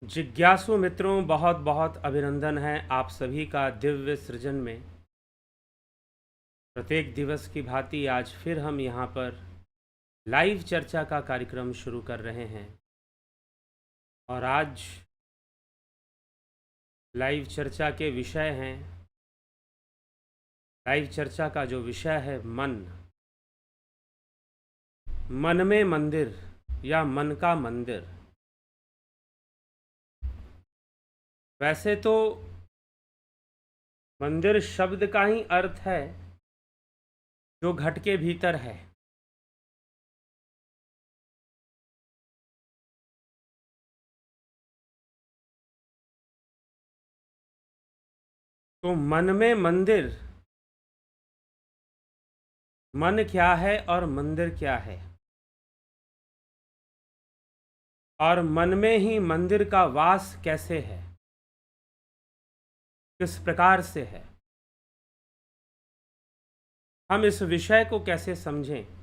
जिज्ञासु मित्रों, बहुत बहुत अभिनंदन है आप सभी का दिव्य सृजन में। प्रत्येक दिवस की भांति आज फिर हम यहाँ पर लाइव चर्चा का कार्यक्रम शुरू कर रहे हैं और आज लाइव चर्चा के विषय हैं। लाइव चर्चा का जो विषय है मन में मंदिर या मन का मंदिर। वैसे तो मंदिर शब्द का ही अर्थ है जो घट के भीतर है। तो मन में मंदिर, मन क्या है और मंदिर क्या है, और मन में ही मंदिर का वास कैसे है, किस प्रकार से है, हम इस विषय को कैसे समझें।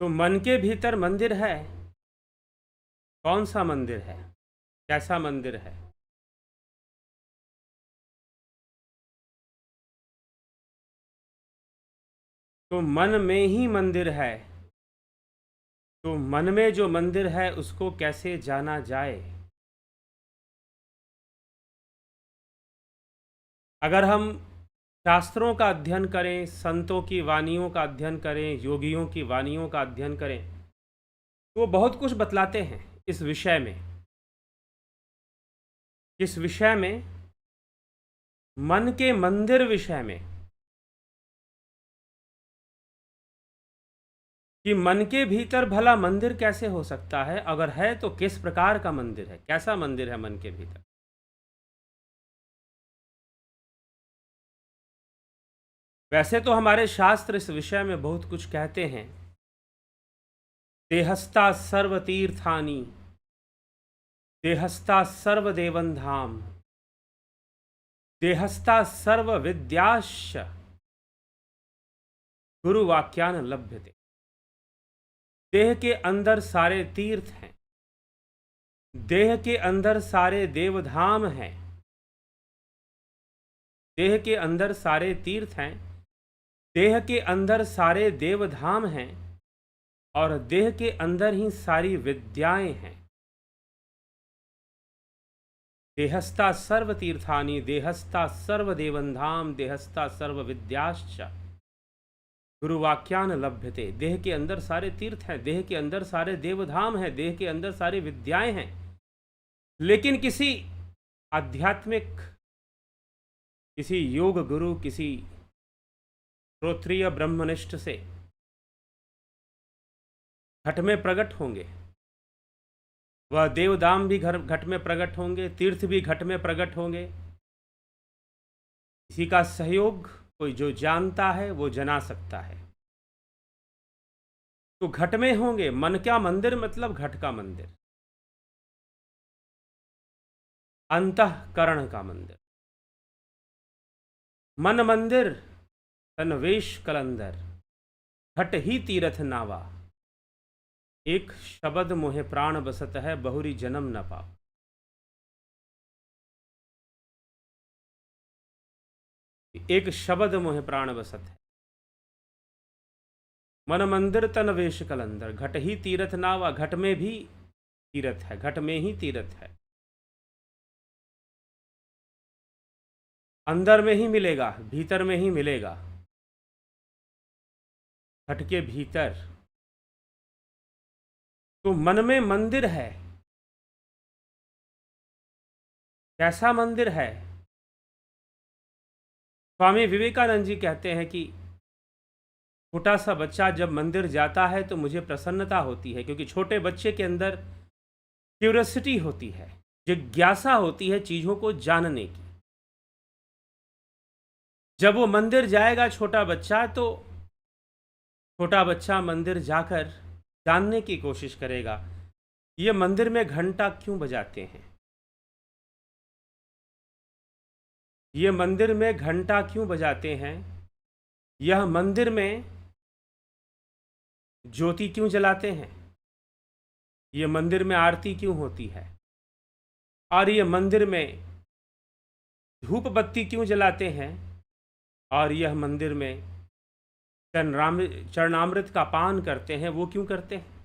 तो मन के भीतर मंदिर है। कौन सा मंदिर है, कैसा मंदिर है? तो मन में ही मंदिर है। तो मन में जो मंदिर है उसको कैसे जाना जाए? अगर हम शास्त्रों का अध्ययन करें, संतों की वाणियों का अध्ययन करें, योगियों की वाणियों का अध्ययन करें, तो वो बहुत कुछ बतलाते हैं इस विषय में। इस विषय में, मन के मंदिर विषय में, कि मन के भीतर भला मंदिर कैसे हो सकता है, अगर है तो किस प्रकार का मंदिर है, कैसा मंदिर है मन के भीतर। वैसे तो हमारे शास्त्र इस विषय में बहुत कुछ कहते हैं। देहस्था सर्व तीर्थानि, देहस्था सर्व देवन धाम, देहस्था सर्व विद्याश्च गुरु वाक्यान लभ्यते। देह के अंदर सारे तीर्थ हैं, देह के अंदर सारे देवधाम हैं, देह के अंदर सारे तीर्थ हैं, देह के अंदर सारे देवधाम हैं, और देह के अंदर ही सारी विद्याएं हैं। देहस्था सर्व तीर्थानि, देहस्था सर्व देवधाम, देहस्था सर्व विद्याश्च गुरु वाक्यान लभ्यते। देह के अंदर सारे तीर्थ हैं, देह के अंदर सारे देवधाम हैं, देह के अंदर सारी विद्याएं हैं, लेकिन किसी आध्यात्मिक, किसी योग गुरु, किसी श्रोत्रिय ब्रह्मनिष्ठ से घट में प्रकट होंगे। वह देवदाम भी घट में प्रकट होंगे, तीर्थ भी घट में प्रकट होंगे। इसी का सहयोग कोई जो जानता है वो जना सकता है। तो घट में होंगे। मन का मंदिर मतलब घट का मंदिर, अंतःकरण का मंदिर। मन मंदिर तन वेश कलंदर, घट ही तीरथ नावा, एक शब्द मोहे प्राण बसत है, बहुरी जन्म न पाओ। एक शब्द मोहे प्राण बसत है। मन मंदिर तन वेश कलंदर, घट ही तीरथ नावा। घट में भी तीरथ है, घट में ही तीरथ है। अंदर में ही मिलेगा, भीतर में ही मिलेगा, घट के भीतर। तो मन में मंदिर है। कैसा मंदिर है? स्वामी विवेकानंद जी कहते हैं कि छोटा सा बच्चा जब मंदिर जाता है तो मुझे प्रसन्नता होती है, क्योंकि छोटे बच्चे के अंदर क्यूरियोसिटी होती है, जिज्ञासा होती है चीज़ों को जानने की। जब वो मंदिर जाएगा छोटा बच्चा, तो छोटा बच्चा मंदिर जाकर जानने की कोशिश करेगा, ये मंदिर में घंटा क्यों बजाते हैं, ये मंदिर में घंटा क्यों बजाते हैं, यह मंदिर में ज्योति क्यों जलाते हैं, ये मंदिर में आरती क्यों होती है, और ये मंदिर में धूप बत्ती क्यों जलाते हैं, और यह मंदिर में चरणामृत का पान करते हैं, वो क्यों करते हैं।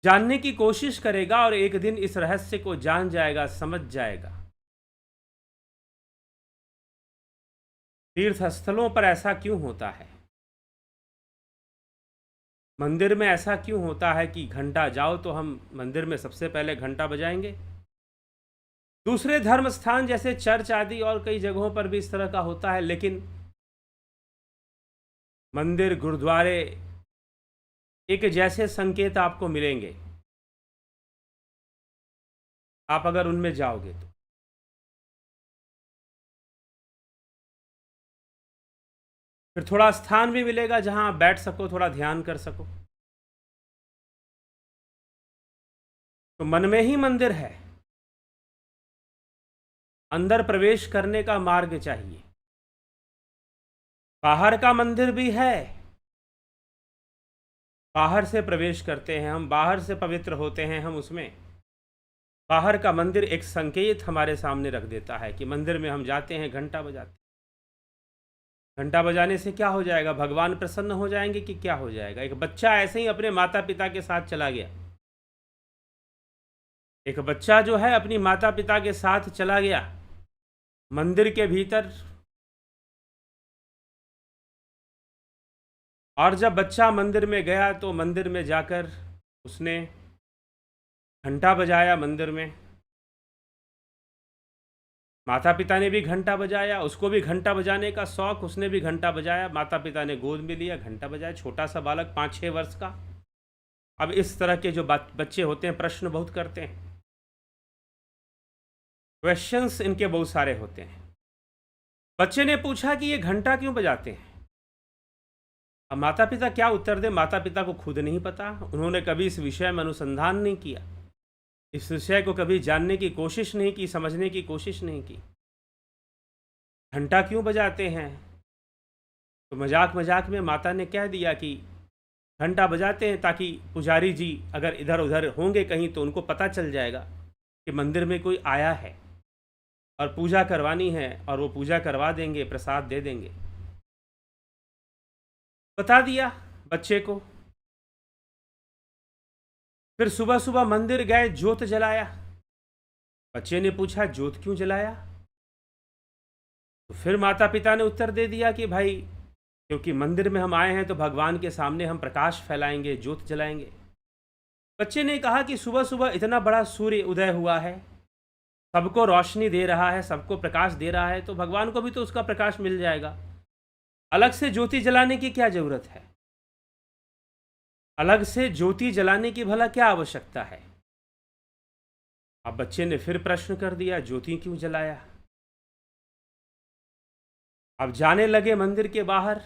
जानने की कोशिश करेगा और एक दिन इस रहस्य को जान जाएगा, समझ जाएगा। तीर्थ स्थलों पर ऐसा क्यों होता है, मंदिर में ऐसा क्यों होता है कि घंटा जाओ तो हम मंदिर में सबसे पहले घंटा बजाएंगे। दूसरे धर्म स्थान जैसे चर्च आदि और कई जगहों पर भी इस तरह का होता है, लेकिन मंदिर गुरुद्वारे एक जैसे संकेत आपको मिलेंगे, आप अगर उनमें जाओगे तो। फिर थोड़ा स्थान भी मिलेगा जहां आप बैठ सको, थोड़ा ध्यान कर सको। तो मन में ही मंदिर है, अंदर प्रवेश करने का मार्ग चाहिए। बाहर का मंदिर भी है, बाहर से प्रवेश करते हैं हम, बाहर से पवित्र होते हैं हम उसमें। बाहर का मंदिर एक संकेत हमारे सामने रख देता है कि मंदिर में हम जाते हैं, घंटा बजाते हैं। घंटा बजाने से क्या हो जाएगा, भगवान प्रसन्न हो जाएंगे कि क्या हो जाएगा। एक बच्चा ऐसे ही अपने माता पिता के साथ चला गया, एक बच्चा जो है अपनी माता पिता के साथ चला गया मंदिर के भीतर, और जब बच्चा मंदिर में गया तो मंदिर में जाकर उसने घंटा बजाया। मंदिर में माता पिता ने भी घंटा बजाया, उसको भी घंटा बजाने का शौक, उसने भी घंटा बजाया। माता पिता ने गोद में लिया, घंटा बजाया। छोटा सा बालक 5-6 वर्ष का। अब इस तरह के जो बच्चे होते हैं प्रश्न बहुत करते हैं, क्वेश्चंस इनके बहुत सारे होते हैं। बच्चे ने पूछा कि ये घंटा क्यों बजाते हैं। अब माता पिता क्या उत्तर दे, माता पिता को खुद नहीं पता, उन्होंने कभी इस विषय में अनुसंधान नहीं किया, इस विषय को कभी जानने की कोशिश नहीं की, समझने की कोशिश नहीं की। घंटा क्यों बजाते हैं, तो मजाक मजाक में माता ने कह दिया कि घंटा बजाते हैं ताकि पुजारी जी अगर इधर उधर होंगे कहीं तो उनको पता चल जाएगा कि मंदिर में कोई आया है और पूजा करवानी है, और वो पूजा करवा देंगे, प्रसाद दे देंगे। बता दिया बच्चे को। फिर सुबह सुबह मंदिर गए, ज्योत जलाया। बच्चे ने पूछा ज्योत क्यों जलाया, तो फिर माता पिता ने उत्तर दे दिया कि भाई क्योंकि मंदिर में हम आए हैं तो भगवान के सामने हम प्रकाश फैलाएंगे, ज्योत जलाएंगे। बच्चे ने कहा कि सुबह सुबह इतना बड़ा सूर्य उदय हुआ है, सबको रोशनी दे रहा है, सबको प्रकाश दे रहा है, तो भगवान को भी तो उसका प्रकाश मिल जाएगा। अलग से ज्योति जलाने की क्या जरूरत है, अलग से ज्योति जलाने की भला क्या आवश्यकता है। अब बच्चे ने फिर प्रश्न कर दिया ज्योति क्यों जलाया। अब जाने लगे मंदिर के बाहर,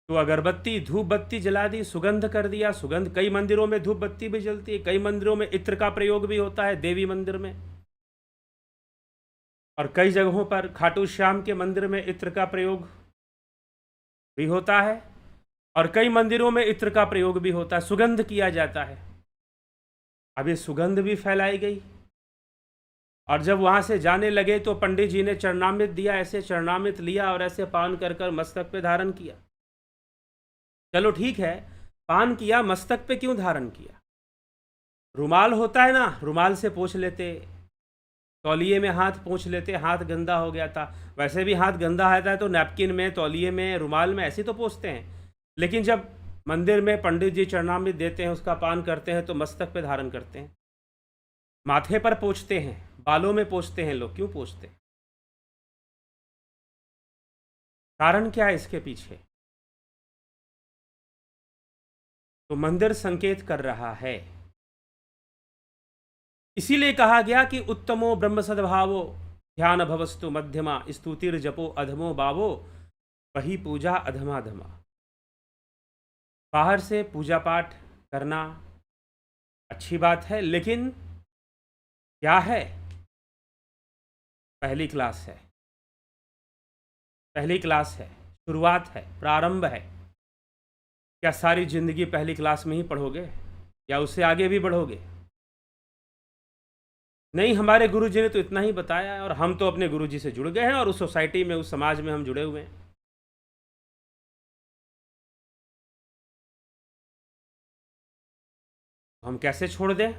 तो अगरबत्ती धूप बत्ती जला दी, सुगंध कर दिया। सुगंध, कई मंदिरों में धूप बत्ती भी जलती है, कई मंदिरों में इत्र का प्रयोग भी होता है, देवी मंदिर में, और कई जगहों पर खाटू श्याम के मंदिर में इत्र का प्रयोग भी होता है, और कई मंदिरों में इत्र का प्रयोग भी होता है, सुगंध किया जाता है। अब ये सुगंध भी फैलाई गई, और जब वहां से जाने लगे तो पंडित जी ने चरणामृत दिया, ऐसे चरणामृत लिया और ऐसे पान कर कर मस्तक पे धारण किया। चलो ठीक है, पान किया, मस्तक पे क्यों धारण किया। रुमाल होता है ना, रुमाल से पोंछ लेते, तौलिए में हाथ पोंछ लेते, हाथ गंदा हो गया था। वैसे भी हाथ गंदा आता है तो नैपकिन में, तौलिए में, रुमाल में ऐसे तो पोंछते हैं, लेकिन जब मंदिर में पंडित जी चरणामृत देते हैं, उसका पान करते हैं, तो मस्तक पे धारण करते हैं, माथे पर पोंछते हैं, बालों में पोंछते हैं लोग। क्यों पोंछते हैं, कारण क्या है इसके पीछे। तो मंदिर संकेत कर रहा है, इसीलिए कहा गया कि उत्तमो ब्रह्म सद्भावो ध्यान भवस्तु मध्यमा स्तुतिर जपो अधमो भावो वही पूजा अधमा धमा। बाहर से पूजा पाठ करना अच्छी बात है, लेकिन क्या है, पहली क्लास है, पहली क्लास है, शुरुआत है, प्रारंभ है। क्या सारी जिंदगी पहली क्लास में ही पढ़ोगे या उससे आगे भी बढ़ोगे? नहीं, हमारे गुरुजी ने तो इतना ही बताया है और हम तो अपने गुरुजी से जुड़ गए हैं और उस सोसाइटी में, उस समाज में हम जुड़े हुए हैं। हम कैसे छोड़ दें?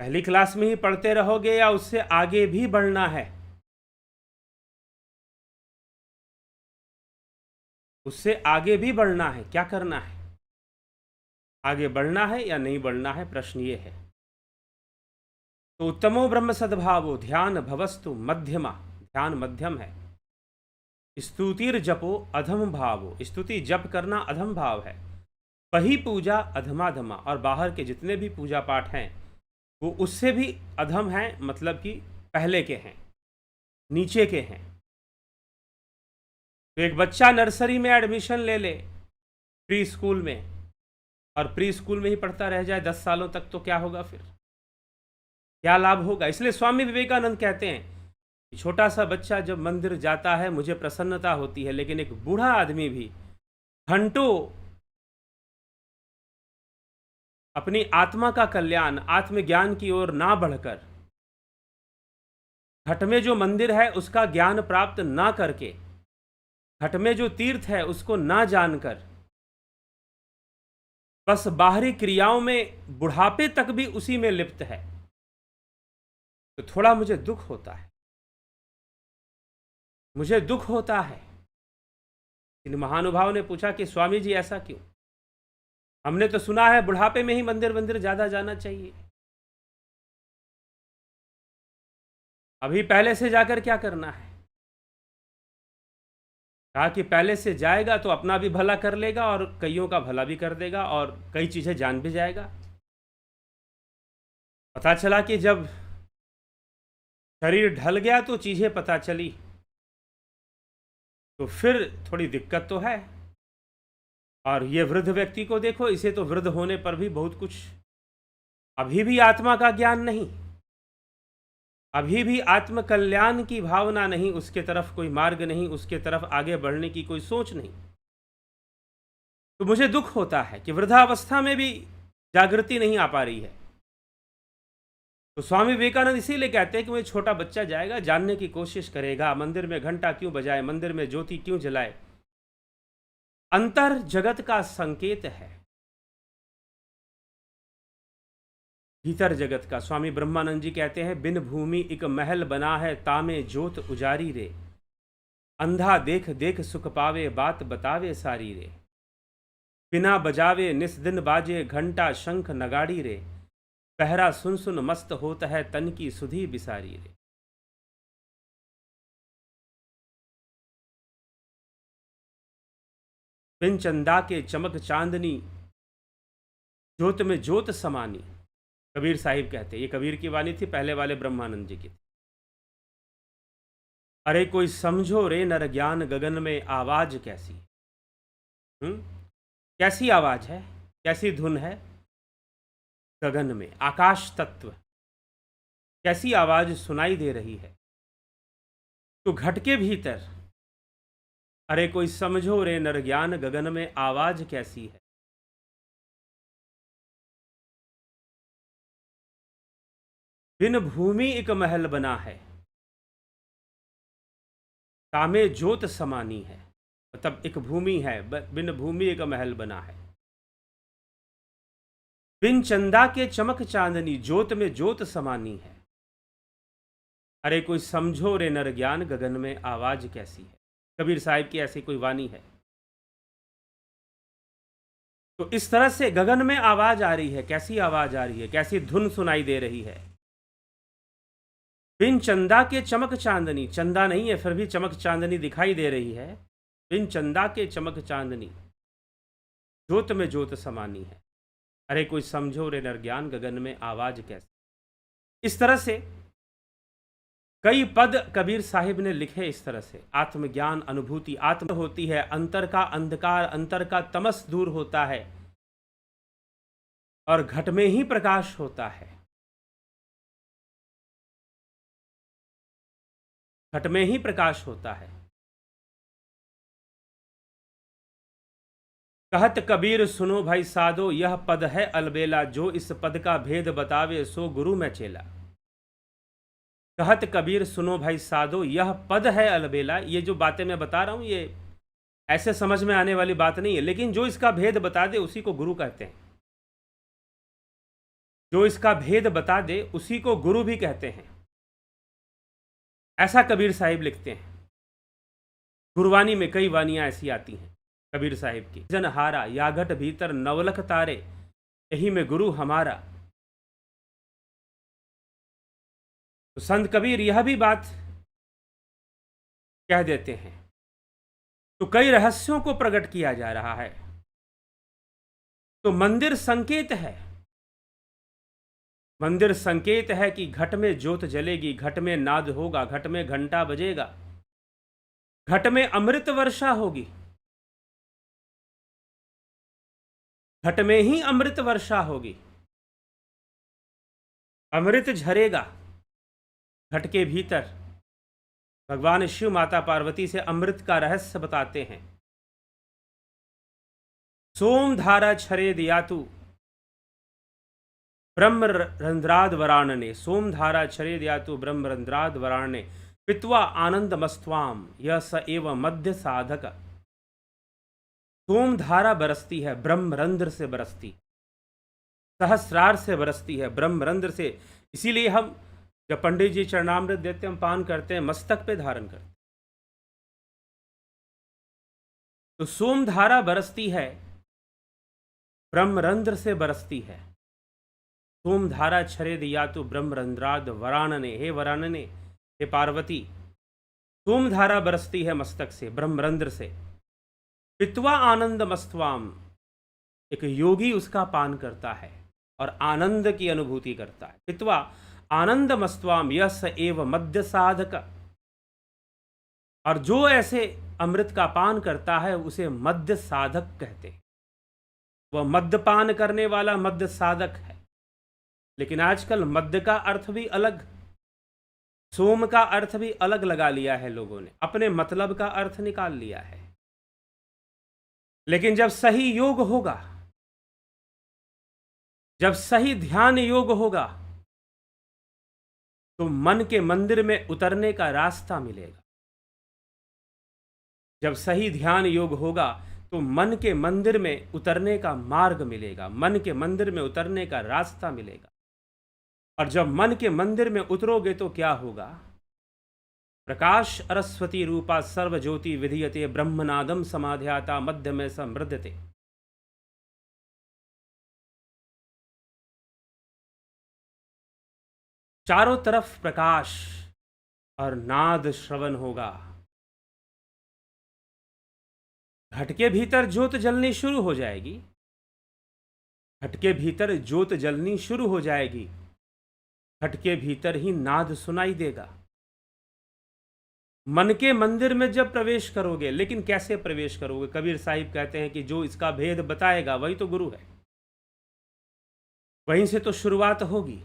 पहली क्लास में ही पढ़ते रहोगे या उससे आगे भी बढ़ना है? उससे आगे भी बढ़ना है, क्या करना है? आगे बढ़ना है या नहीं बढ़ना है, प्रश्न ये है। तो उत्तमो ब्रह्म सद्भावो ध्यान भवस्तु मध्यमा, ध्यान मध्यम है। स्तुतिर जपो अधम भावो, स्तुति जप करना अधम भाव है। वही पूजा अधमाधमा, और बाहर के जितने भी पूजा पाठ हैं वो उससे भी अधम हैं, मतलब कि पहले के हैं, नीचे के हैं। तो एक बच्चा नर्सरी में एडमिशन ले ले, प्री स्कूल में, और प्री स्कूल में ही पढ़ता रह जाए 10 सालों तक, तो क्या होगा फिर? क्या लाभ होगा? इसलिए स्वामी विवेकानंद कहते हैं कि छोटा सा बच्चा जब मंदिर जाता है मुझे प्रसन्नता होती है, लेकिन एक बूढ़ा आदमी भी घंटों अपनी आत्मा का कल्याण, आत्मज्ञान की ओर ना बढ़कर, घट में जो मंदिर है उसका ज्ञान प्राप्त ना करके, घट में जो तीर्थ है उसको ना जानकर, बस बाहरी क्रियाओं में बुढ़ापे तक भी उसी में लिप्त है, तो थोड़ा मुझे दुख होता है। मुझे दुख होता है। इन महानुभाव ने पूछा कि स्वामी जी ऐसा क्यों? हमने तो सुना है बुढ़ापे में ही मंदिर मंदिर ज्यादा जाना चाहिए। अभी पहले से जाकर क्या करना है? कहा कि पहले से जाएगा तो अपना भी भला कर लेगा और कईयों का भला भी कर देगा और कई चीजें जान भी जाएगा। पता चला कि जब शरीर ढल गया तो चीजें पता चली, तो फिर थोड़ी दिक्कत तो है। और ये वृद्ध व्यक्ति को देखो, इसे तो वृद्ध होने पर भी बहुत कुछ, अभी भी आत्मा का ज्ञान नहीं, अभी भी आत्म कल्याण की भावना नहीं, उसके तरफ कोई मार्ग नहीं, उसके तरफ आगे बढ़ने की कोई सोच नहीं। तो मुझे दुख होता है कि वृद्धावस्था में भी जागृति नहीं आ पा रही है। तो स्वामी विवेकानंद इसीलिए कहते हैं कि मुझे छोटा बच्चा जाएगा, जानने की कोशिश करेगा, मंदिर में घंटा क्यों बजाए, मंदिर में ज्योति क्यों जलाए। अंतर जगत का संकेत है, भीतर जगत का। स्वामी ब्रह्मानंद जी कहते हैं, बिन भूमि एक महल बना है, तामे जोत उजारी रे, अंधा देख देख सुख पावे, बात बतावे सारी रे, बिना बजावे निस दिन बाजे, घंटा शंख नगाड़ी रे, पहरा सुन सुन मस्त होता है, तन की सुधी बिसारी रे। बिन चंदा के चमक चांदनी, ज्योत में ज्योत समानी, कबीर साहिब कहते, ये कबीर की वाणी थी, पहले वाले ब्रह्मानंद जी की थी। अरे कोई समझो रे नर ज्ञान, गगन में आवाज कैसी, कैसी आवाज है, कैसी धुन है गगन में, आकाश तत्व, कैसी आवाज सुनाई दे रही है। तो घट के भीतर, अरे कोई समझो रे नर ज्ञान, गगन में आवाज कैसी है। बिन भूमि एक महल बना है, तामे ज्योत समानी है, मतलब एक भूमि है, बिन भूमि एक महल बना है। बिन चंदा के चमक चांदनी, ज्योत में ज्योत समानी है। अरे कोई समझो रे नर ज्ञान, गगन में आवाज कैसी है। कबीर साहिब की ऐसी कोई वाणी है। तो इस तरह से गगन में आवाज आ रही है, कैसी आवाज आ रही है, कैसी धुन सुनाई दे रही है। बिन चंदा के चमक चांदनी, चंदा नहीं है फिर भी चमक चांदनी दिखाई दे रही है। बिन चंदा के चमक चांदनी, ज्योत में ज्योत समानी है। अरे कोई समझो रे नर ज्ञान, गगन में आवाज कैसी। इस तरह से कई पद कबीर साहिब ने लिखे। इस तरह से आत्मज्ञान अनुभूति, आत्म होती है, अंतर का अंधकार, अंतर का तमस दूर होता है और घट में ही प्रकाश होता है। घट में ही प्रकाश होता है। कहत कबीर सुनो भाई साधो, यह पद है अलबेला, जो इस पद का भेद बतावे सो गुरु में चेला। कहत कबीर सुनो भाई साधो, यह पद है अलबेला। ये जो बातें मैं बता रहा हूं ये ऐसे समझ में आने वाली बात नहीं है, लेकिन जो इसका भेद बता दे उसी को गुरु कहते हैं। जो इसका भेद बता दे उसी को गुरु भी कहते हैं, ऐसा कबीर साहिब लिखते हैं। गुरवानी में कई वानियां ऐसी आती हैं कबीर साहिब की। जन हारा या घट भीतर नवलख तारे, यही में गुरु हमारा। तो संत कबीर यह भी बात कह देते हैं। तो कई रहस्यों को प्रकट किया जा रहा है। तो मंदिर संकेत है, मंदिर संकेत है कि घट में ज्योत जलेगी, घट में नाद होगा, घट में घंटा बजेगा, घट में अमृत वर्षा होगी, घट में ही अमृत वर्षा होगी, अमृत झरेगा घट के भीतर। भगवान शिव माता पार्वती से अमृत का रहस्य बताते हैं। सोम धारा छरेद यातु ब्रह्म रंध्राद वराणने, सोम धारा छरेद यातु ब्रह्म रंध्राद वराणने, पित्वा आनंद मस्त्वाम यह स एव मध्य साधक। सोम धारा बरसती है, ब्रह्म रंध्र से बरसती, सहस्रार से बरसती है, ब्रह्म रंध्र से। इसीलिए हम जब पंडित जी चरणामृत देते हम पान करते हैं, मस्तक पे धारण करते हैं। तो सोम धारा बरसती है, ब्रह्मरंध्र से बरसती है। सोम धारा छरे दिया तो ब्रह्मरंध्राद वराणने, हे वराणने, हे पार्वती, सोम धारा बरसती है मस्तक से, ब्रह्मरंध्र से। पित्वा आनंद मस्तवाम, एक योगी उसका पान करता है और आनंद की अनुभूति करता है। पित्वा आनंद मस्तवाम यस एव मध्य साधक, और जो ऐसे अमृत का पान करता है उसे मध्य साधक कहते हैं। वह मद्यपान करने वाला मध्य साधक है। लेकिन आजकल मध्य का अर्थ भी अलग, सोम का अर्थ भी अलग लगा लिया है लोगों ने, अपने मतलब का अर्थ निकाल लिया है। लेकिन जब सही योग होगा, जब सही ध्यान योग होगा, तो मन के मंदिर में उतरने का रास्ता मिलेगा। जब सही ध्यान योग होगा तो मन के मंदिर में उतरने का मार्ग मिलेगा, मन के मंदिर में उतरने का रास्ता मिलेगा। और जब मन के मंदिर में उतरोगे तो क्या होगा? प्रकाश अरस्वती रूपा सर्व ज्योति विधीयते, ब्रह्मनादम समाध्याता मध्य में समृद्धते। चारों तरफ प्रकाश और नाद श्रवण होगा। घट के भीतर ज्योत जलनी शुरू हो जाएगी, घट के भीतर ज्योत जलनी शुरू हो जाएगी, घट के भीतर ही नाद सुनाई देगा। मन के मंदिर में जब प्रवेश करोगे, लेकिन कैसे प्रवेश करोगे? कबीर साहिब कहते हैं कि जो इसका भेद बताएगा वही तो गुरु है, वहीं से तो शुरुआत होगी।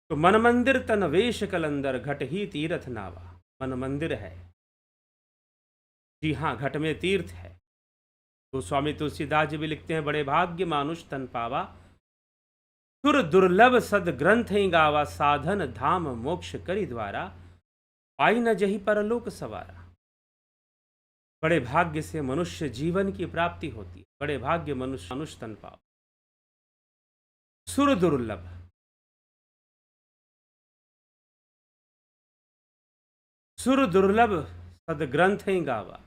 तो मन मंदिर तन वेश कलंदर, घट ही तीर्थ नावा। मन मंदिर है, जी हाँ, घट में तीर्थ है। तो स्वामी तुलसीदास जी भी लिखते हैं, बड़े भाग्य मानुष तन पावा, सुर दुर्लभ सद ग्रंथ ही गावा, साधन धाम मोक्ष करी द्वारा, पाई न जही परलोक सवारा। बड़े भाग्य से मनुष्य जीवन की प्राप्ति होती है, बड़े भाग्य मनुष्य तन पावा। सुर दुर्लभ, सुर दुर्लभ सदग्रंथ ही गावा,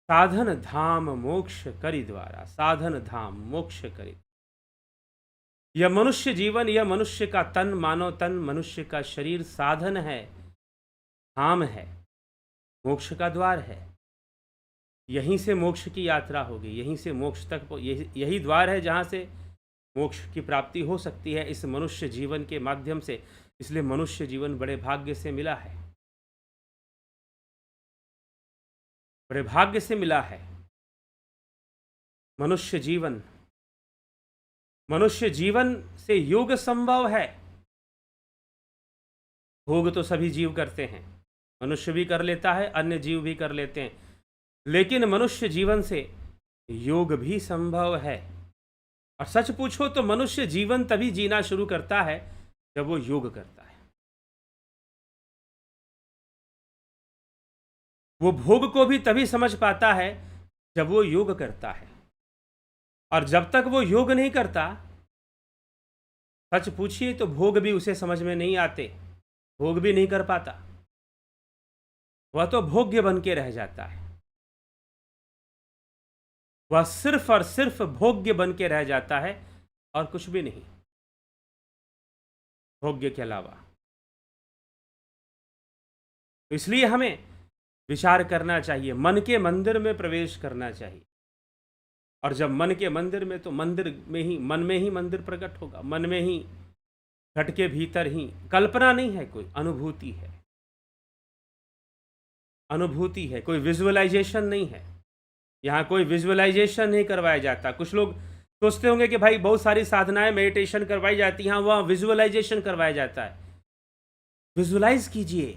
साधन धाम मोक्ष करी द्वारा, साधन धाम मोक्ष करी। यह मनुष्य जीवन, यह मनुष्य का तन, मानव तन, मनुष्य का शरीर साधन है, धाम है, मोक्ष का द्वार है। यहीं से मोक्ष की यात्रा होगी, यहीं से मोक्ष तक, यही द्वार है जहाँ से मोक्ष की प्राप्ति हो सकती है इस मनुष्य जीवन के माध्यम से। इसलिए मनुष्य जीवन बड़े भाग्य से मिला है, बड़े भाग्य से मिला है मनुष्य जीवन। मनुष्य जीवन से योग संभव है। भोग तो सभी जीव करते हैं, मनुष्य भी कर लेता है, अन्य जीव भी कर लेते हैं, लेकिन मनुष्य जीवन से योग भी संभव है। और सच पूछो तो मनुष्य जीवन तभी जीना शुरू करता है जब वो योग करता है। वो भोग को भी तभी समझ पाता है जब वो योग करता है, और जब तक वो योग नहीं करता, सच पूछिए तो भोग भी उसे समझ में नहीं आते, भोग भी नहीं कर पाता, वह तो भोग्य बन के रह जाता है, वह सिर्फ और सिर्फ भोग्य बन के रह जाता है और कुछ भी नहीं भोग्य के अलावा। तो इसलिए हमें विचार करना चाहिए, मन के मंदिर में प्रवेश करना चाहिए। और जब मन के मंदिर में, तो मंदिर में ही, मन में ही मंदिर प्रकट होगा, मन में ही, घट के भीतर ही। कल्पना नहीं है, कोई अनुभूति है, अनुभूति है, कोई विजुअलाइजेशन नहीं है। यहाँ कोई विजुअलाइजेशन नहीं करवाया जाता। कुछ लोग सोचते होंगे कि भाई बहुत सारी साधनाएं, मेडिटेशन करवाई जाती हैं, हाँ वहाँ विजुअलाइजेशन करवाया जाता है। विजुअलाइज कीजिए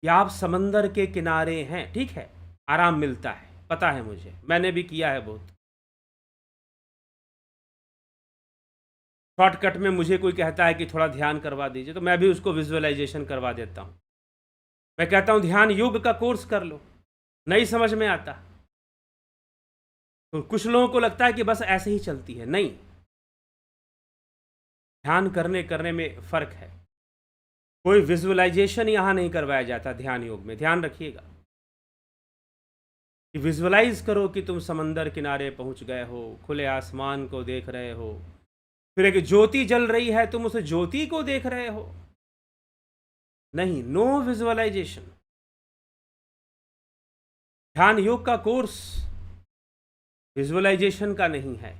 कि आप समंदर के किनारे हैं, ठीक है, आराम मिलता है, पता है मुझे, मैंने भी किया है बहुत। शॉर्टकट में मुझे कोई कहता है कि थोड़ा ध्यान करवा दीजिए, तो मैं भी उसको विजुअलाइजेशन करवा देता हूँ। मैं कहता हूँ ध्यान योग का कोर्स कर लो, नहीं समझ में आता तो कुछ लोगों को लगता है कि बस ऐसे ही चलती है। नहीं, ध्यान करने में फर्क है। कोई विजुअलाइजेशन यहाँ नहीं करवाया जाता ध्यान योग में, ध्यान रखिएगा। कि विजुअलाइज करो कि तुम समंदर किनारे पहुंच गए हो, खुले आसमान को देख रहे हो, फिर एक ज्योति जल रही है, तुम उस ज्योति को देख रहे हो। नहीं, नो विजुअलाइजेशन। ध्यान योग का कोर्स विजुअलाइजेशन का नहीं है।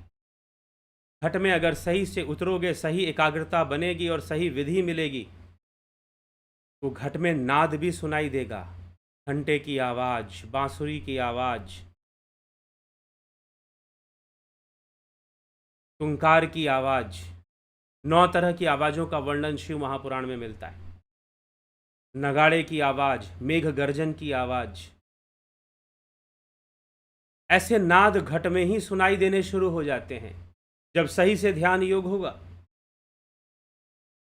घट में अगर सही से उतरोगे, सही एकाग्रता बनेगी और सही विधि मिलेगी, तो घट में नाद भी सुनाई देगा, घंटे की आवाज, बांसुरी की आवाज, तुंकार की आवाज, 9 तरह की आवाजों का वर्णन शिव महापुराण में मिलता है। नगाड़े की आवाज, मेघ गर्जन की आवाज, ऐसे नाद घट में ही सुनाई देने शुरू हो जाते हैं जब सही से ध्यान योग होगा।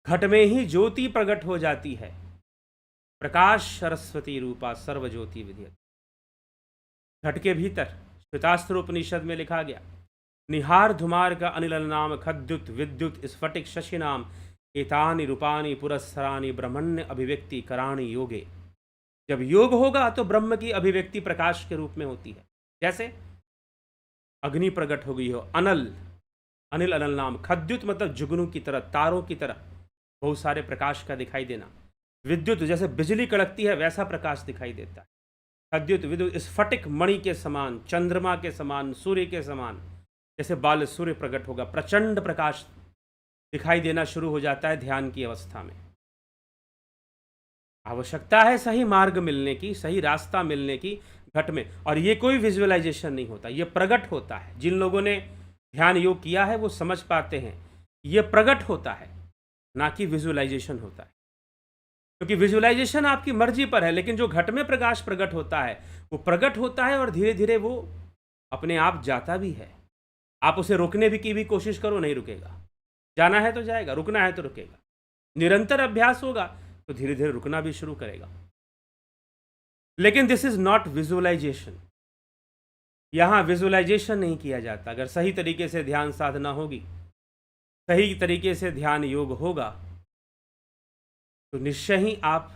घट में ही ज्योति प्रकट हो जाती है, प्रकाश सरस्वती रूपा सर्व ज्योति विद्यते। घट के भीतर श्वेतास्त्र उपनिषद में लिखा गया, निहार धुमार का अनिल नाम खद्युत विद्युत स्फटिक शशि नाम एतानि रूपानि पुरस्सरानि ब्रह्मण्य अभिव्यक्ति कराणी योगे। जब योग होगा तो ब्रह्म की अभिव्यक्ति प्रकाश के रूप में होती है। जैसे अग्नि प्रकट हो गई हो, अनिल अनल नाम, खद्युत मतलब जुगनू की तरह, तारों की तरह बहुत सारे प्रकाश का दिखाई देना। विद्युत जैसे बिजली कड़कती है वैसा प्रकाश दिखाई देता है। खद्युत विद्युत स्फटिक मणि के समान, चंद्रमा के समान, सूर्य के समान, जैसे बाल सूर्य प्रकट होगा, प्रचंड प्रकाश दिखाई देना शुरू हो जाता है ध्यान की अवस्था में। आवश्यकता है सही मार्ग मिलने की, सही रास्ता मिलने की घट में। और ये कोई विजुअलाइजेशन नहीं होता, ये प्रकट होता है। जिन लोगों ने ध्यान योग किया है वो समझ पाते हैं, ये प्रकट होता है, ना कि विजुअलाइजेशन होता है। क्योंकि विजुअलाइजेशन आपकी मर्जी पर है, लेकिन जो घट में प्रकाश प्रकट होता है वो प्रकट होता है और धीरे धीरे वो अपने आप जाता भी है। आप उसे रोकने की भी कोशिश करो, नहीं रुकेगा। जाना है तो जाएगा, रुकना है तो रुकेगा। निरंतर अभ्यास होगा तो धीरे धीरे रुकना भी शुरू करेगा। लेकिन दिस इज नॉट विजुअलाइजेशन। यहां विजुअलाइजेशन नहीं किया जाता। अगर सही तरीके से ध्यान साधना होगी, सही तरीके से ध्यान योग होगा, तो निश्चय ही आप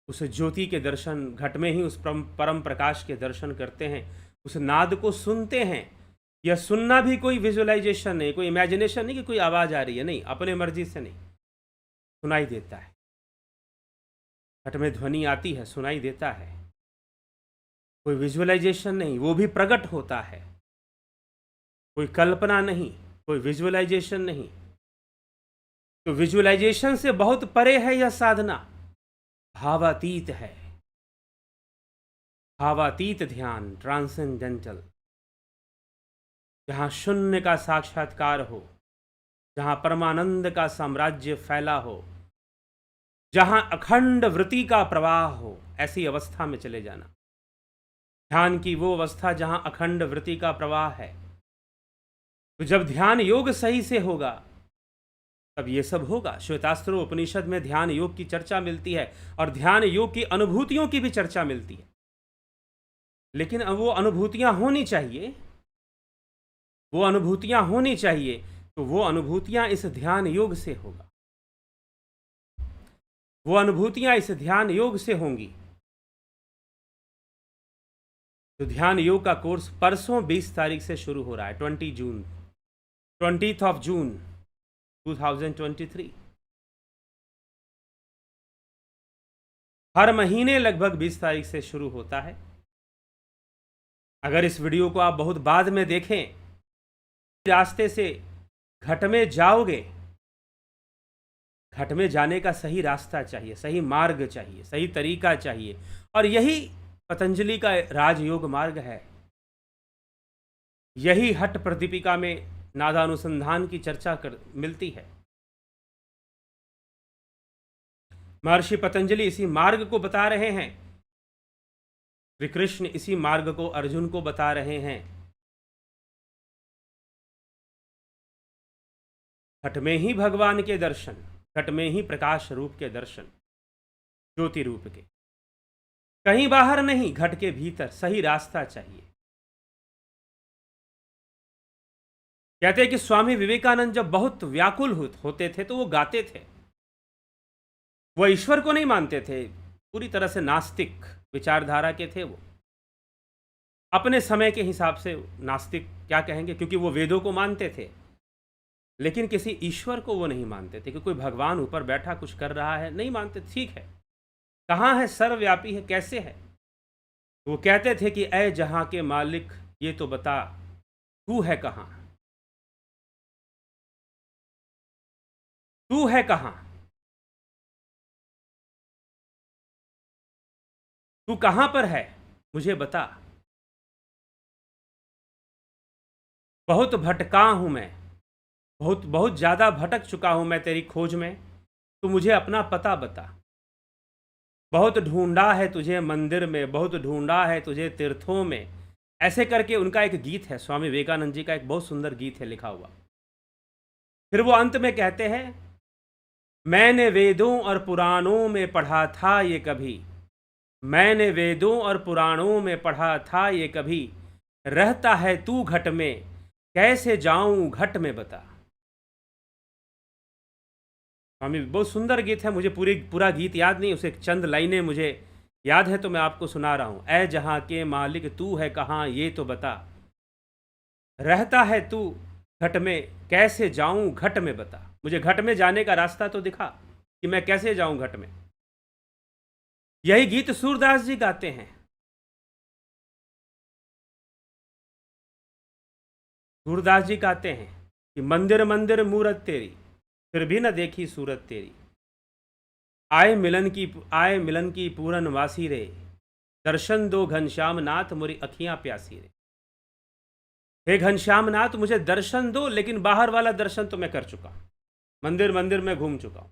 उस ज्योति के दर्शन, घट में ही उस परम प्रकाश के दर्शन करते हैं, उस नाद को सुनते हैं। यह सुनना भी कोई विजुअलाइजेशन नहीं, कोई इमेजिनेशन नहीं कि कोई आवाज़ आ रही है, नहीं, अपने मर्जी से नहीं, सुनाई देता है। घट में ध्वनि आती है, सुनाई देता है, कोई विजुअलाइजेशन नहीं, वो भी प्रकट होता है। कोई कल्पना नहीं, कोई विजुअलाइजेशन नहीं। तो विजुअलाइजेशन से बहुत परे है यह साधना, भावातीत है, भावातीत ध्यान, ट्रांसेंडेंटल, जहाँ शून्य का साक्षात्कार हो, जहां परमानंद का साम्राज्य फैला हो, जहां अखंड वृत्ति का प्रवाह हो, ऐसी अवस्था में चले जाना। ध्यान की वो अवस्था जहां अखंड वृत्ति का प्रवाह है। तो जब ध्यान योग सही से होगा तब ये सब होगा। श्वेतास्त्र उपनिषद में ध्यान योग की चर्चा मिलती है और ध्यान योग की अनुभूतियों की भी चर्चा मिलती है। लेकिन अब वो अनुभूतियां होनी चाहिए, वो अनुभूतियां होनी चाहिए, तो वो अनुभूतियां इस ध्यान योग से होगा, वो अनुभूतियां इस ध्यान योग से होंगी। तो ध्यान योग का कोर्स परसों 20 तारीख से शुरू हो रहा है, 20th of June 2023। हर महीने लगभग 20 तारीख से शुरू होता है। अगर इस वीडियो को आप बहुत बाद में देखें, रास्ते से घट में जाओगे, घट में जाने का सही रास्ता चाहिए, सही मार्ग चाहिए, सही तरीका चाहिए, और यही पतंजलि का राजयोग मार्ग है। यही हठ प्रदीपिका में नादानुसंधान की चर्चा मिलती है। महर्षि पतंजलि इसी मार्ग को बता रहे हैं, श्री कृष्ण इसी मार्ग को अर्जुन को बता रहे हैं। घट में ही भगवान के दर्शन, घट में ही प्रकाश रूप के दर्शन, ज्योति रूप के, कहीं बाहर नहीं, घट के भीतर सही रास्ता चाहिए। कहते हैं कि स्वामी विवेकानंद जब बहुत व्याकुल होते थे तो वो गाते थे। वो ईश्वर को नहीं मानते थे, पूरी तरह से नास्तिक विचारधारा के थे। वो अपने समय के हिसाब से नास्तिक क्या कहेंगे, क्योंकि वो वेदों को मानते थे, लेकिन किसी ईश्वर को वो नहीं मानते थे कि कोई भगवान ऊपर बैठा कुछ कर रहा है, नहीं मानते। ठीक है, कहाँ है, सर्वव्यापी है, कैसे है। वो कहते थे कि ऐ जहां के मालिक ये तो बता, तू है कहाँ, तू है कहाँ, तू कहाँ पर है, मुझे बता। बहुत भटका हूं मैं, बहुत बहुत ज़्यादा भटक चुका हूं मैं तेरी खोज में, तू मुझे अपना पता बता। बहुत ढूंढा है तुझे मंदिर में, बहुत ढूंढा है तुझे तीर्थों में। ऐसे करके उनका एक गीत है, स्वामी विवेकानंद जी का एक बहुत सुंदर गीत है लिखा हुआ। फिर वो अंत में कहते हैं, मैंने वेदों और पुराणों में पढ़ा था ये कभी, मैंने वेदों और पुराणों में पढ़ा था ये कभी, रहता है तू घट में, कैसे जाऊं घट में बता। स्वामी बहुत सुंदर गीत है, मुझे पूरा गीत याद नहीं, उसे चंद लाइनें मुझे याद है तो मैं आपको सुना रहा हूं। ऐ जहां के मालिक तू है कहाँ ये तो बता, रहता है तू घट में, कैसे जाऊं घट में बता। मुझे घट में जाने का रास्ता तो दिखा कि मैं कैसे जाऊं घट में। यही गीत सूरदास जी गाते हैं। सूरदास जी गाते हैं कि मंदिर मंदिर मूरत तेरी, फिर भी न देखी सूरत तेरी, आए मिलन की पूरन वासी रे, दर्शन दो घनश्याम नाथ मोरी अखियां प्यासी रे। हे घनश्याम नाथ मुझे दर्शन दो, लेकिन बाहर वाला दर्शन तो मैं कर चुका हूं, मंदिर मंदिर में घूम चुका हूं।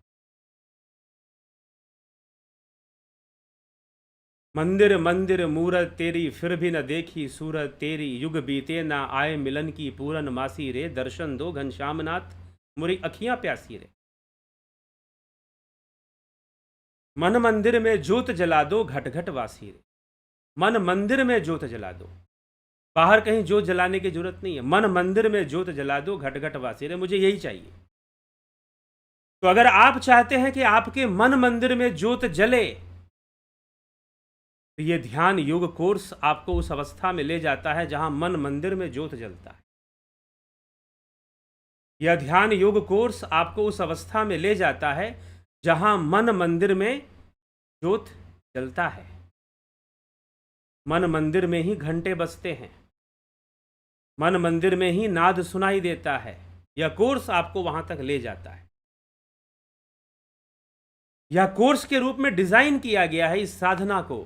मंदिर मंदिर मूरत तेरी, फिर भी न देखी सूरत तेरी, युग बीते ना आए मिलन की पूरन मासी रे, दर्शन दो घनश्याम नाथ मोरी अखियां प्यासी रे। मन मंदिर में ज्योत जला दो घट घट वासी रे। मन मंदिर में ज्योत जला दो, बाहर कहीं ज्योत जलाने की जरूरत नहीं है, मन मंदिर में ज्योत जला दो घट घट वासी रे। मुझे यही चाहिए। तो अगर आप चाहते हैं कि आपके मन मंदिर में ज्योत जले, तो ये ध्यान योग कोर्स आपको उस अवस्था में ले जाता है जहां मन मंदिर में ज्योत जलता है। यह ध्यान योग कोर्स आपको उस अवस्था में ले जाता है जहां मन मंदिर में ज्योत जलता है। मन मंदिर में ही घंटे बजते हैं, मन मंदिर में ही नाद सुनाई देता है। यह कोर्स आपको वहां तक ले जाता है। यह कोर्स के रूप में डिजाइन किया गया है इस साधना को,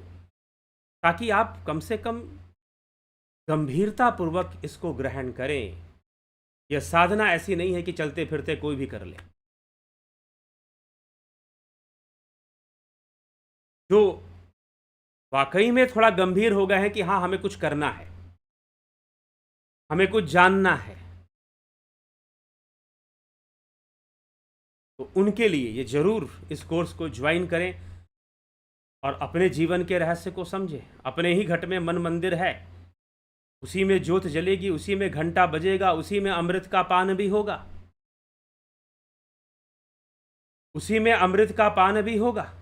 ताकि आप कम से कम गंभीरता पूर्वक इसको ग्रहण करें। यह साधना ऐसी नहीं है कि चलते फिरते कोई भी कर ले। जो वाकई में थोड़ा गंभीर हो गए हैं कि हाँ, हमें कुछ करना है, हमें कुछ जानना है, तो उनके लिए ये जरूर इस कोर्स को ज्वाइन करें और अपने जीवन के रहस्य को समझें। अपने ही घट में मन मंदिर है, उसी में ज्योत जलेगी, उसी में घंटा बजेगा, उसी में अमृत का पान भी होगा, उसी में अमृत का पान भी होगा।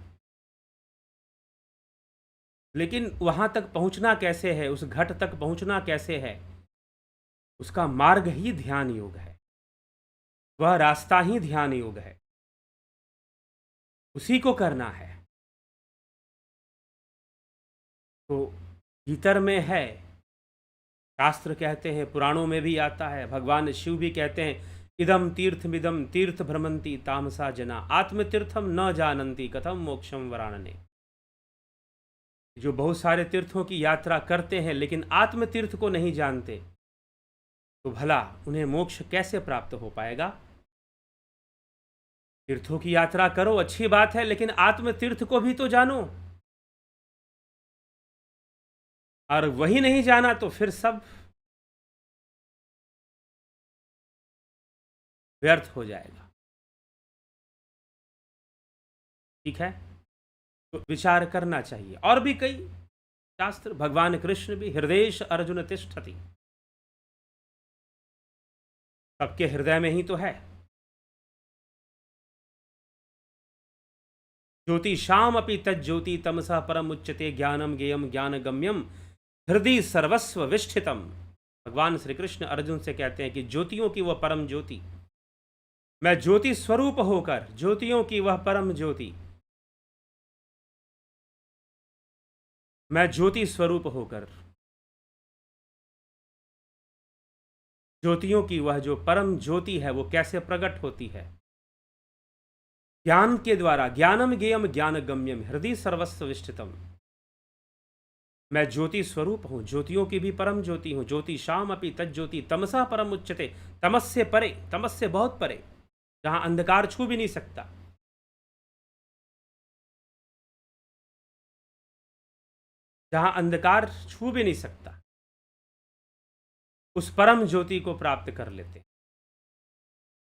लेकिन वहां तक पहुंचना कैसे है, उस घट तक पहुंचना कैसे है, उसका मार्ग ही ध्यान योग है, वह रास्ता ही ध्यान योग है, उसी को करना है। तो भीतर में है, शास्त्र कहते हैं, पुराणों में भी आता है, भगवान शिव भी कहते हैं, इदम तीर्थमिदम तीर्थ भ्रमंती तामसा जना आत्मतीर्थम न जानंती कथम मोक्षम वराणने। जो बहुत सारे तीर्थों की यात्रा करते हैं लेकिन आत्म तीर्थ को नहीं जानते, तो भला उन्हें मोक्ष कैसे प्राप्त हो पाएगा। तीर्थों की यात्रा करो, अच्छी बात है, लेकिन आत्म तीर्थ को भी तो जानो। और वही नहीं जाना तो फिर सब व्यर्थ हो जाएगा। ठीक है, तो विचार करना चाहिए। और भी कई शास्त्र, भगवान कृष्ण भी हृदयेश अर्जुन तिष्ठति, सबके हृदय में ही तो है। ज्योतिषाम अपि तज्ज्योति तमसा परम उच्यते ज्ञानम गेयम ज्ञान गम्यम हृदय सर्वस्व विष्ठितम। भगवान श्री कृष्ण अर्जुन से कहते हैं कि ज्योतियों की वह परम ज्योति, मैं ज्योति स्वरूप होकर ज्योतियों की वह परम ज्योति, मैं ज्योति स्वरूप होकर ज्योतियों की वह जो परम ज्योति है वो कैसे प्रकट होती है। ज्ञान के द्वारा, ज्ञानम गेयम ज्ञान गम्यम हृदय सर्वस्व विष्ठितम। मैं ज्योति स्वरूप हूं, ज्योतियों की भी परम ज्योति हूं। ज्योति शाम अपि तज्ज्योति तमसा परम उच्यते, तमस से परे, तमस से बहुत परे, जहां अंधकार छू भी नहीं सकता। जहां अंधकार छू भी नहीं सकता, उस परम ज्योति को प्राप्त कर लेते।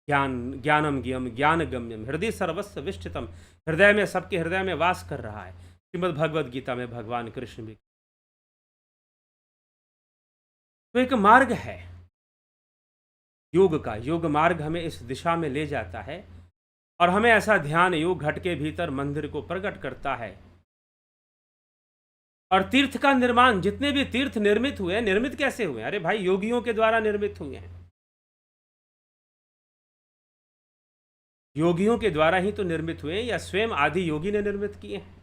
ज्ञान ज्ञानम ज्ञम ज्ञान गम्यम हृदय सर्वस्व विष्ठितम, हृदय में, सबके हृदय में वास कर रहा है। श्रीमद् भगवद गीता में भगवान कृष्ण भी। तो एक मार्ग है योग का, योग मार्ग हमें इस दिशा में ले जाता है और हमें ऐसा ध्यान योग घट के भीतर मंदिर को प्रकट करता है। और तीर्थ का निर्माण, जितने भी तीर्थ निर्मित हुए, निर्मित कैसे हुए? अरे भाई, योगियों के द्वारा निर्मित हुए हैं। योगियों के द्वारा ही तो निर्मित हुए, या स्वयं आदि योगी ने निर्मित किए हैं।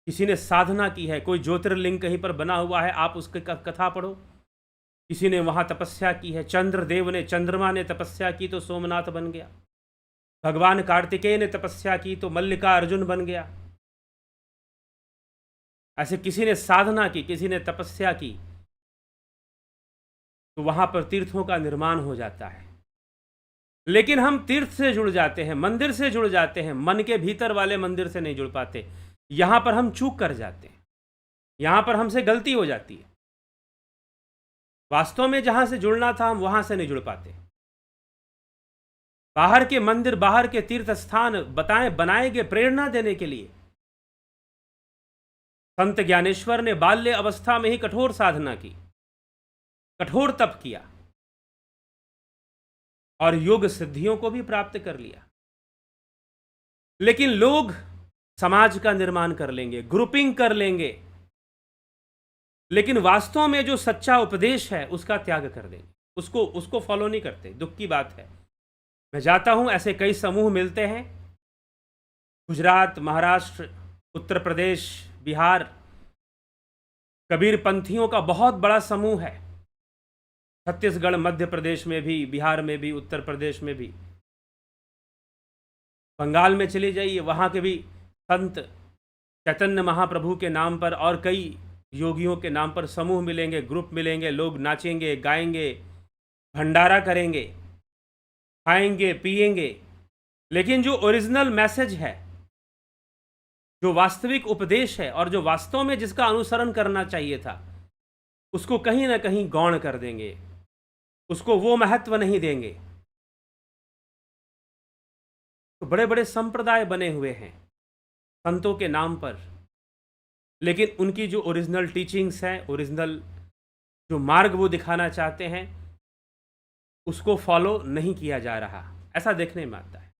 किसी ने साधना की है, कोई ज्योतिर्लिंग कहीं पर बना हुआ है, आप उसकी कथा पढ़ो। किसी ने वहां तपस्या की है, चंद्रदेव ने, चंद्रमा ने तपस्या की तो सोमनाथ बन गया। भगवान कार्तिकेय ने तपस्या की तो मल्लिका अर्जुन बन गया। ऐसे किसी ने साधना की, किसी ने तपस्या की, तो वहां पर तीर्थों का निर्माण हो जाता है। लेकिन हम तीर्थ से जुड़ जाते हैं, मंदिर से जुड़ जाते हैं, मन के भीतर वाले मंदिर से नहीं जुड़ पाते। यहां पर हम चूक कर जाते हैं, यहां पर हमसे गलती हो जाती है। वास्तव में जहां से जुड़ना था हम वहां से नहीं जुड़ पाते। बाहर के मंदिर, बाहर के तीर्थ स्थान बनाए गए प्रेरणा देने के लिए। संत ज्ञानेश्वर ने बाल्य अवस्था में ही कठोर साधना की, कठोर तप किया और योग सिद्धियों को भी प्राप्त कर लिया। लेकिन लोग समाज का निर्माण कर लेंगे, ग्रुपिंग कर लेंगे, लेकिन वास्तव में जो सच्चा उपदेश है उसका त्याग कर देंगे, उसको फॉलो नहीं करते। दुख की बात है। मैं जाता हूं, ऐसे कई समूह मिलते हैं, गुजरात, महाराष्ट्र, उत्तर प्रदेश, बिहार, कबीर पंथियों का बहुत बड़ा समूह है। छत्तीसगढ़, मध्य प्रदेश में भी, बिहार में भी, उत्तर प्रदेश में भी, बंगाल में चले जाइए, वहाँ के भी संत चैतन्य महाप्रभु के नाम पर और कई योगियों के नाम पर समूह मिलेंगे, ग्रुप मिलेंगे, लोग नाचेंगे, गाएंगे, भंडारा करेंगे, खाएंगे पिएंगे, लेकिन जो ओरिजिनल मैसेज है, जो वास्तविक उपदेश है और जो वास्तव में जिसका अनुसरण करना चाहिए था, उसको कहीं ना कहीं गौण कर देंगे, उसको वो महत्व नहीं देंगे। तो बड़े बड़े संप्रदाय बने हुए हैं संतों के नाम पर, लेकिन उनकी जो ओरिजिनल टीचिंग्स हैं, ओरिजिनल जो मार्ग वो दिखाना चाहते हैं, उसको फॉलो नहीं किया जा रहा, ऐसा देखने में आता है।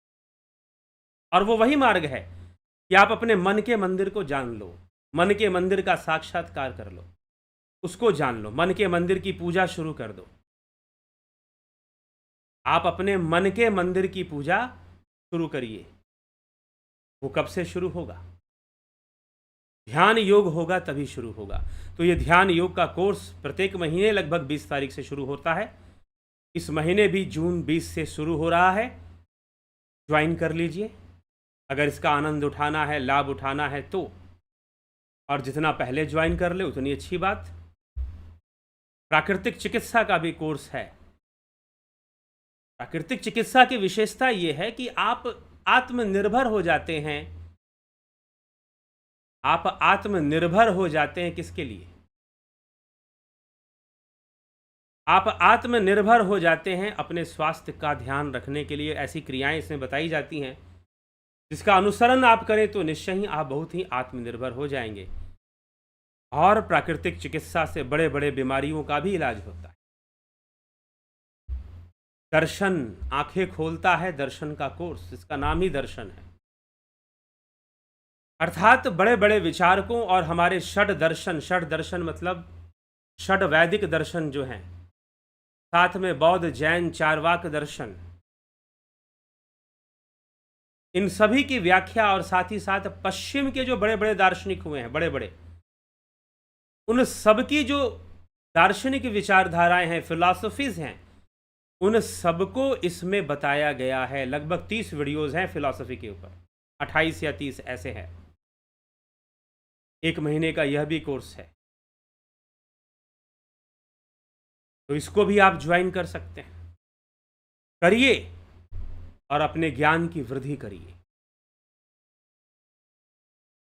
और वो वही मार्ग है कि आप अपने मन के मंदिर को जान लो, मन के मंदिर का साक्षात्कार कर लो, उसको जान लो, मन के मंदिर की पूजा शुरू कर दो। आप अपने मन के मंदिर की पूजा शुरू करिए। वो कब से शुरू होगा? ध्यान योग होगा तभी शुरू होगा। तो ये ध्यान योग का कोर्स प्रत्येक महीने लगभग 20 तारीख से शुरू होता है। इस महीने भी जून 20 से शुरू हो रहा है। ज्वाइन कर लीजिए अगर इसका आनंद उठाना है, लाभ उठाना है तो। और जितना पहले ज्वाइन कर ले उतनी अच्छी बात। प्राकृतिक चिकित्सा का भी कोर्स है। प्राकृतिक चिकित्सा की विशेषता यह है कि आप आत्मनिर्भर हो जाते हैं। आप आत्मनिर्भर हो जाते हैं किसके लिए? आप आत्मनिर्भर हो जाते हैं अपने स्वास्थ्य का ध्यान रखने के लिए। ऐसी क्रियाएं इसमें बताई जाती हैं जिसका अनुसरण आप करें तो निश्चय ही आप बहुत ही आत्मनिर्भर हो जाएंगे। और प्राकृतिक चिकित्सा से बड़े बड़े बीमारियों का भी इलाज होता है। दर्शन आंखें खोलता है, दर्शन का कोर्स, इसका नाम ही दर्शन है। अर्थात बड़े बड़े विचारकों और हमारे षड दर्शन मतलब षड वैदिक दर्शन जो हैं, साथ में बौद्ध जैन चारवाक दर्शन, इन सभी की व्याख्या और साथ ही साथ पश्चिम के जो बड़े बड़े दार्शनिक हुए हैं, बड़े बड़े, उन सबकी जो दार्शनिक विचारधाराएं हैं, फिलॉसफीज हैं, उन सबको इसमें बताया गया है। लगभग 30 वीडियोस हैं फिलॉसफी के ऊपर, 28 या 30 ऐसे हैं। 1 महीने का यह भी कोर्स है, तो इसको भी आप ज्वाइन कर सकते हैं। करिए और अपने ज्ञान की वृद्धि करिए।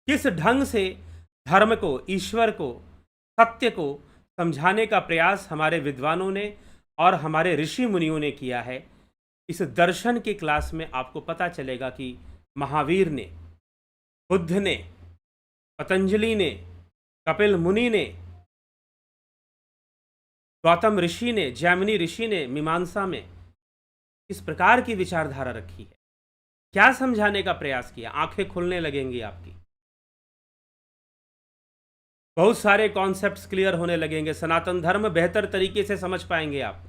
किस ढंग से धर्म को, ईश्वर को, सत्य को समझाने का प्रयास हमारे विद्वानों ने और हमारे ऋषि मुनियों ने किया है, इस दर्शन की क्लास में आपको पता चलेगा कि महावीर ने, बुद्ध ने, पतंजलि ने, कपिल मुनि ने, गौतम ऋषि ने, जैमिनी ऋषि ने मीमांसा में किस प्रकार की विचारधारा रखी है, क्या समझाने का प्रयास किया। आंखें खुलने लगेंगी आपकी, बहुत सारे कॉन्सेप्ट्स क्लियर होने लगेंगे, सनातन धर्म बेहतर तरीके से समझ पाएंगे आप।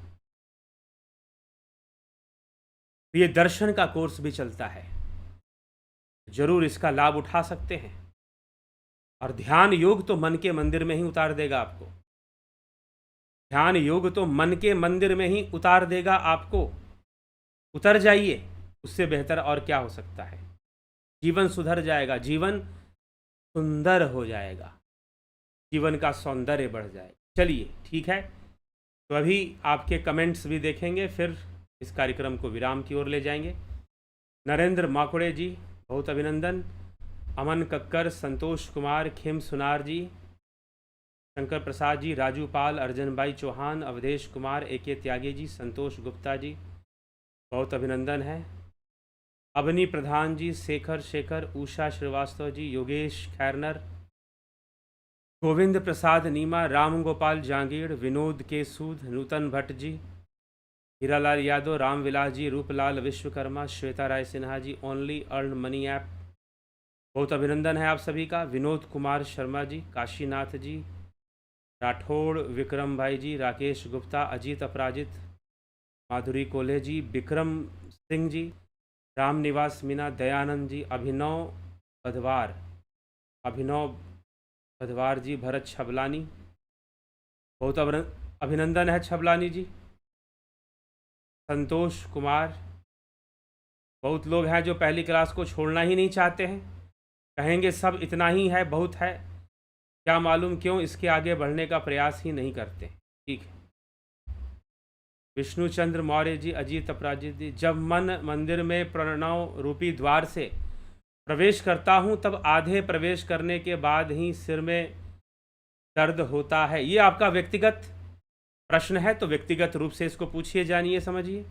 ये दर्शन का कोर्स भी चलता है, जरूर इसका लाभ उठा सकते हैं। और ध्यान योग तो मन के मंदिर में ही उतार देगा आपको। ध्यान योग तो मन के मंदिर में ही उतार देगा आपको। उतर जाइए, उससे बेहतर और क्या हो सकता है। जीवन सुधर जाएगा, जीवन सुंदर हो जाएगा, जीवन का सौंदर्य बढ़ जाएगा। चलिए ठीक है, तो अभी आपके कमेंट्स भी देखेंगे, फिर इस कार्यक्रम को विराम की ओर ले जाएंगे। नरेंद्र माकुड़े जी बहुत अभिनंदन, अमन कक्कर, संतोष कुमार, खिम सुनार जी, शंकर प्रसाद जी, राजू पाल, अर्जन भाई चौहान, अवधेश कुमार, AK त्यागी जी, संतोष गुप्ता जी बहुत अभिनंदन है, अवनी प्रधान जी, शेखर, उषा श्रीवास्तव जी, योगेश खैरनर, गोविंद प्रसाद नीमा, राम गोपाल जांगीड़, विनोद के सूद, नूतन भट्ट जी, हीरालाल यादव, रामविलास जी, रूपलाल विश्वकर्मा, श्वेता राय Sinha ji, only earn money app बहुत अभिनंदन है आप सभी का, विनोद कुमार शर्मा जी, काशीनाथ जी, राठौड़ विक्रम भाई जी, राकेश गुप्ता, अजीत अपराजित, माधुरी कोल्हे जी, विक्रम सिंह जी, राम निवास मीना, दयानंद जी, अभिनव बधवार जी, भरत छबलानी बहुत अभिनंदन है छबलानी जी, संतोष कुमार। बहुत लोग हैं जो पहली क्लास को छोड़ना ही नहीं चाहते हैं, कहेंगे सब इतना ही है, बहुत है, क्या मालूम क्यों इसके आगे बढ़ने का प्रयास ही नहीं करते। ठीक है। विष्णुचंद्र मौर्य जी, अजीत अपराजित जी, जब मन मंदिर में प्रणव रूपी द्वार से प्रवेश करता हूँ तब आधे प्रवेश करने के बाद ही सिर में दर्द होता है। ये आपका व्यक्तिगत प्रश्न है, तो व्यक्तिगत रूप से इसको पूछिए, जानिए, समझिए।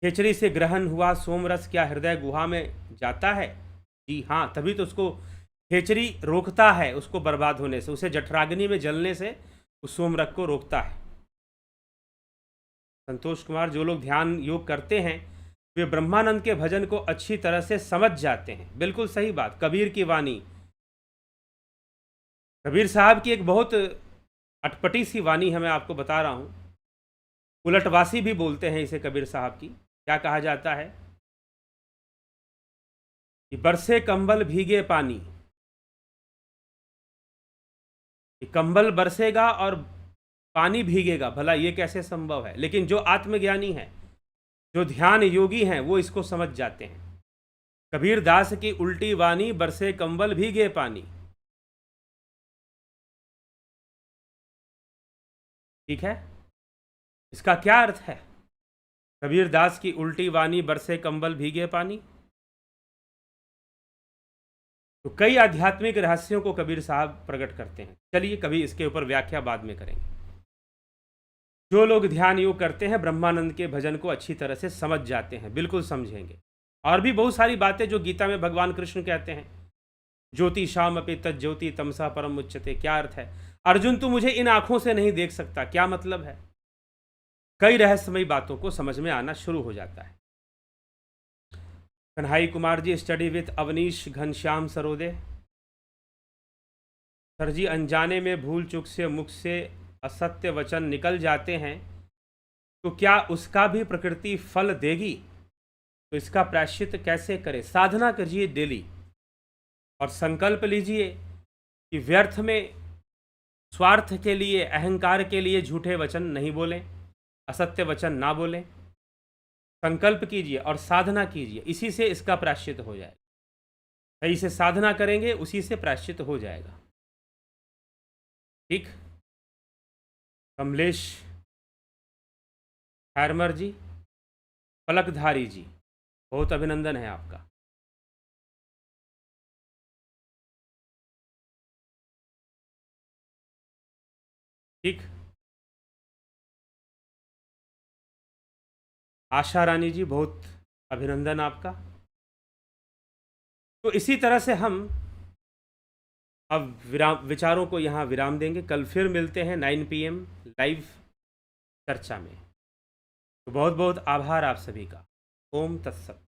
खेचड़ी से ग्रहण हुआ सोमरस क्या हृदय गुहा में जाता है? जी हाँ, तभी तो उसको खेचड़ी रोकता है, उसको बर्बाद होने से, उसे जठराग्नि में जलने से उस सोमरस को रोकता है। संतोष कुमार, जो लोग ध्यान योग करते हैं वे ब्रह्मानंद के भजन को अच्छी तरह से समझ जाते हैं। बिल्कुल सही बात। कबीर की वाणी, कबीर साहब की एक बहुत अटपटी सी वाणी है, मैं आपको बता रहा हूँ। उलटवासी भी बोलते हैं इसे कबीर साहब की। क्या कहा जाता है कि बरसे कंबल भीगे पानी, कि कंबल बरसेगा और पानी भीगेगा, भला ये कैसे संभव है? लेकिन जो आत्मज्ञानी है, जो ध्यान योगी हैं, वो इसको समझ जाते हैं। कबीर दास की उल्टी वाणी, बरसे कंबल भीगे पानी। ठीक है, इसका क्या अर्थ है? कबीर दास की उल्टी वाणी, बरसे कंबल भीगे पानी। तो कई आध्यात्मिक रहस्यों को कबीर साहब प्रकट करते हैं। चलिए, कभी इसके ऊपर व्याख्या बाद में करेंगे। जो लोग ध्यान योग करते हैं ब्रह्मानंद के भजन को अच्छी तरह से समझ जाते हैं, बिल्कुल समझेंगे। और भी बहुत सारी बातें जो गीता में भगवान कृष्ण कहते हैं, ज्योति शाम अपि तज्ज्योति तमसा परम उच्यते। क्या अर्थ है? अर्जुन, तू मुझे इन आंखों से नहीं देख सकता, क्या मतलब है? कई रहस्यमयी बातों को समझ में आना शुरू हो जाता है। Kanhai Kumar ji, study with Avneesh Ghanshyam Sarode. Sir जी, अनजाने में भूल चूक से मुख से असत्य वचन निकल जाते हैं तो क्या उसका भी प्रकृति फल देगी? तो इसका प्रायश्चित कैसे करें? साधना करिए डेली और संकल्प लीजिए कि व्यर्थ में, स्वार्थ के लिए, अहंकार के लिए झूठे वचन नहीं बोलें, असत्य वचन ना बोलें। संकल्प कीजिए और साधना कीजिए, इसी से इसका प्रायश्चित हो जाएगा। सही से साधना करेंगे, उसी से प्रायश्चित हो जाएगा। ठीक। कमलेश हैरमर जी, पलकधारी जी, बहुत अभिनंदन है आपका। ठीक। आशा रानी जी, बहुत अभिनंदन आपका। तो इसी तरह से हम अब विचारों को यहाँ विराम देंगे। कल फिर मिलते हैं 9 PM लाइव चर्चा में। तो बहुत बहुत आभार आप सभी का। ओम तत्सत।